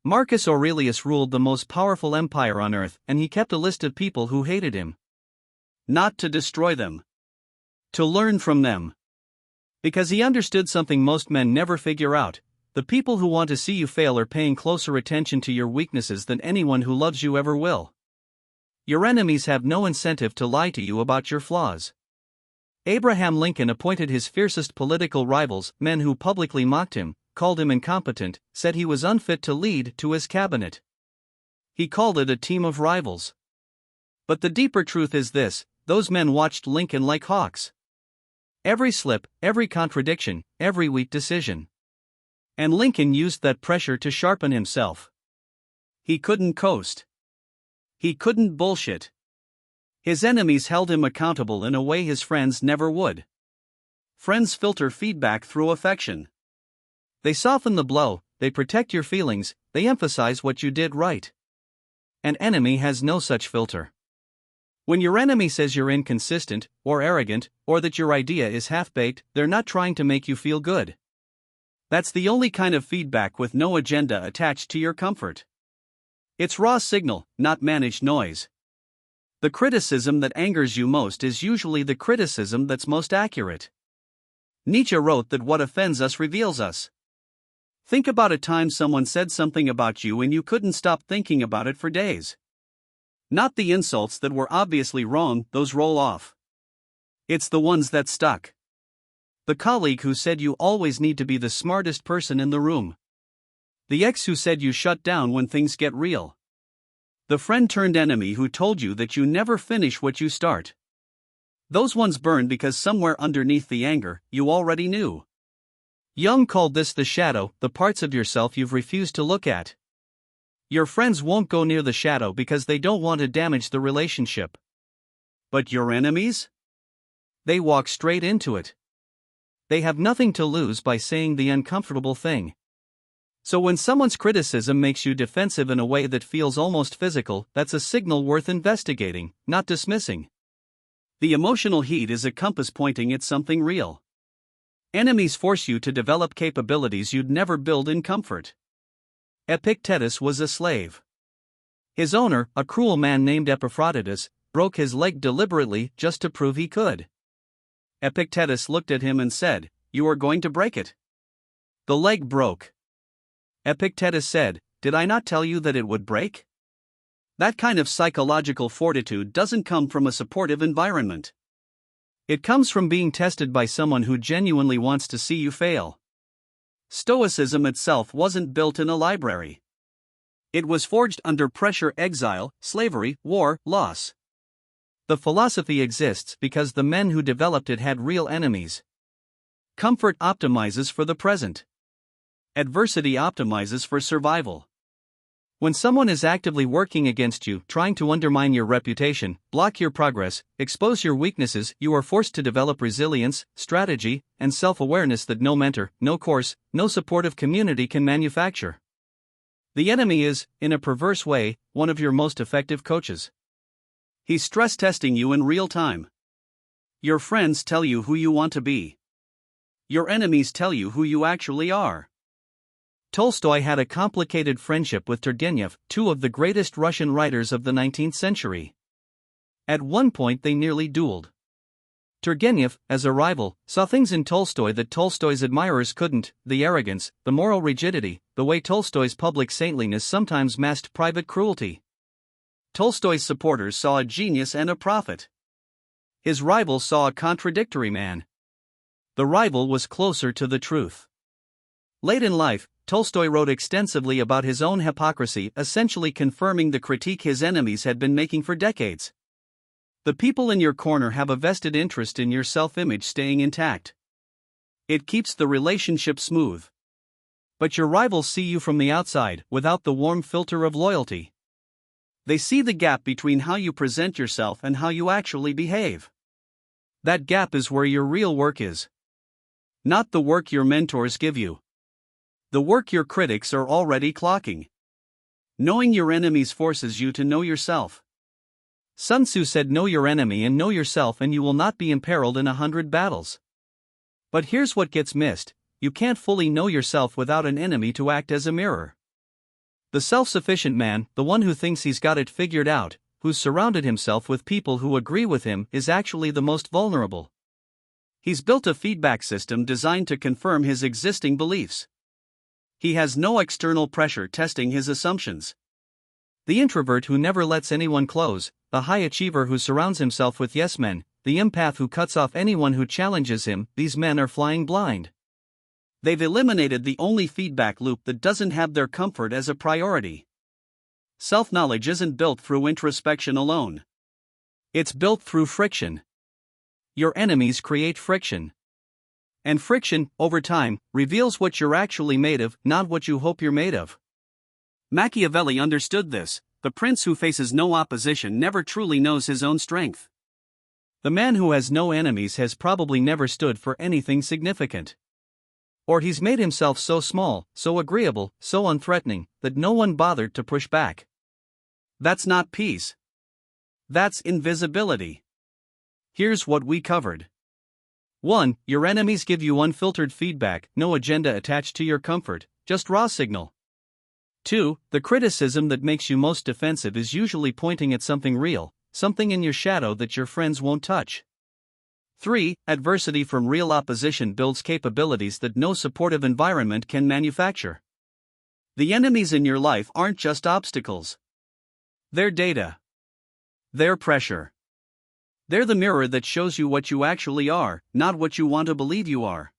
Marcus Aurelius ruled the most powerful empire on earth, and he kept a list of people who hated him. Not to destroy them. To learn from them. Because he understood something most men never figure out: the people who want to see you fail are paying closer attention to your weaknesses than anyone who loves you ever will. Your enemies have no incentive to lie to you about your flaws. Abraham Lincoln appointed his fiercest political rivals, men who publicly mocked him, called him incompetent, said he was unfit to lead, to his cabinet. He called it a team of rivals. But the deeper truth is this: those men watched Lincoln like hawks. Every slip, every contradiction, every weak decision. And Lincoln used that pressure to sharpen himself. He couldn't coast. He couldn't bullshit. His enemies held him accountable in a way his friends never would. Friends filter feedback through affection. They soften the blow, they protect your feelings, they emphasize what you did right. An enemy has no such filter. When your enemy says you're inconsistent, or arrogant, or that your idea is half-baked, they're not trying to make you feel good. That's the only kind of feedback with no agenda attached to your comfort. It's raw signal, not managed noise. The criticism that angers you most is usually the criticism that's most accurate. Nietzsche wrote that what offends us reveals us. Think about a time someone said something about you and you couldn't stop thinking about it for days. Not the insults that were obviously wrong, those roll off. It's the ones that stuck. The colleague who said you always need to be the smartest person in the room. The ex who said you shut down when things get real. The friend turned enemy who told you that you never finish what you start. Those ones burn because somewhere underneath the anger, you already knew. Jung called this the shadow, the parts of yourself you've refused to look at. Your friends won't go near the shadow because they don't want to damage the relationship. But your enemies? They walk straight into it. They have nothing to lose by saying the uncomfortable thing. So when someone's criticism makes you defensive in a way that feels almost physical, that's a signal worth investigating, not dismissing. The emotional heat is a compass pointing at something real. Enemies force you to develop capabilities you'd never build in comfort. Epictetus was a slave. His owner, a cruel man named Epaphroditus, broke his leg deliberately just to prove he could. Epictetus looked at him and said, "You are going to break it." The leg broke. Epictetus said, "Did I not tell you that it would break?" That kind of psychological fortitude doesn't come from a supportive environment. It comes from being tested by someone who genuinely wants to see you fail. Stoicism itself wasn't built in a library. It was forged under pressure: exile, slavery, war, loss. The philosophy exists because the men who developed it had real enemies. Comfort optimizes for the present. Adversity optimizes for survival. When someone is actively working against you, trying to undermine your reputation, block your progress, expose your weaknesses, you are forced to develop resilience, strategy, and self-awareness that no mentor, no course, no supportive community can manufacture. The enemy is, in a perverse way, one of your most effective coaches. He's stress testing you in real time. Your friends tell you who you want to be. Your enemies tell you who you actually are. Tolstoy had a complicated friendship with Turgenev, two of the greatest Russian writers of the 19th century. At one point they nearly dueled. Turgenev, as a rival, saw things in Tolstoy that Tolstoy's admirers couldn't: the arrogance, the moral rigidity, the way Tolstoy's public saintliness sometimes masked private cruelty. Tolstoy's supporters saw a genius and a prophet. His rival saw a contradictory man. The rival was closer to the truth. Late in life, Tolstoy wrote extensively about his own hypocrisy, essentially confirming the critique his enemies had been making for decades. The people in your corner have a vested interest in your self-image staying intact. It keeps the relationship smooth. But your rivals see you from the outside, without the warm filter of loyalty. They see the gap between how you present yourself and how you actually behave. That gap is where your real work is. Not the work your mentors give you. The work your critics are already clocking. Knowing your enemies forces you to know yourself. Sun Tzu said, "Know your enemy and know yourself and you will not be imperiled in 100 battles." But here's what gets missed: you can't fully know yourself without an enemy to act as a mirror. The self-sufficient man, the one who thinks he's got it figured out, who's surrounded himself with people who agree with him, is actually the most vulnerable. He's built a feedback system designed to confirm his existing beliefs. He has no external pressure testing his assumptions. The introvert who never lets anyone close, the high achiever who surrounds himself with yes men, the empath who cuts off anyone who challenges him, these men are flying blind. They've eliminated the only feedback loop that doesn't have their comfort as a priority. Self-knowledge isn't built through introspection alone. It's built through friction. Your enemies create friction. And friction, over time, reveals what you're actually made of, not what you hope you're made of. Machiavelli understood this. The prince who faces no opposition never truly knows his own strength. The man who has no enemies has probably never stood for anything significant. Or he's made himself so small, so agreeable, so unthreatening, that no one bothered to push back. That's not peace. That's invisibility. Here's what we covered. 1. Your enemies give you unfiltered feedback, no agenda attached to your comfort, just raw signal. 2. The criticism that makes you most defensive is usually pointing at something real, something in your shadow that your friends won't touch. 3. Adversity from real opposition builds capabilities that no supportive environment can manufacture. The enemies in your life aren't just obstacles. They're data. They're pressure. They're the mirror that shows you what you actually are, not what you want to believe you are.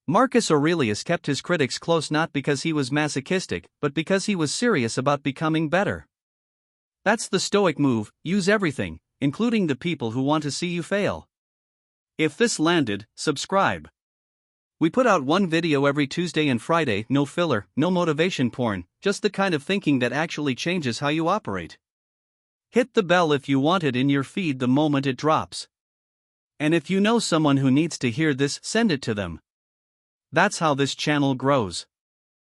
Marcus Aurelius kept his critics close not because he was masochistic, but because he was serious about becoming better. That's the Stoic move: use everything, including the people who want to see you fail. If this landed, subscribe. We put out one video every Tuesday and Friday, no filler, no motivation porn, just the kind of thinking that actually changes how you operate. Hit the bell if you want it in your feed the moment it drops. And if you know someone who needs to hear this, send it to them. That's how this channel grows.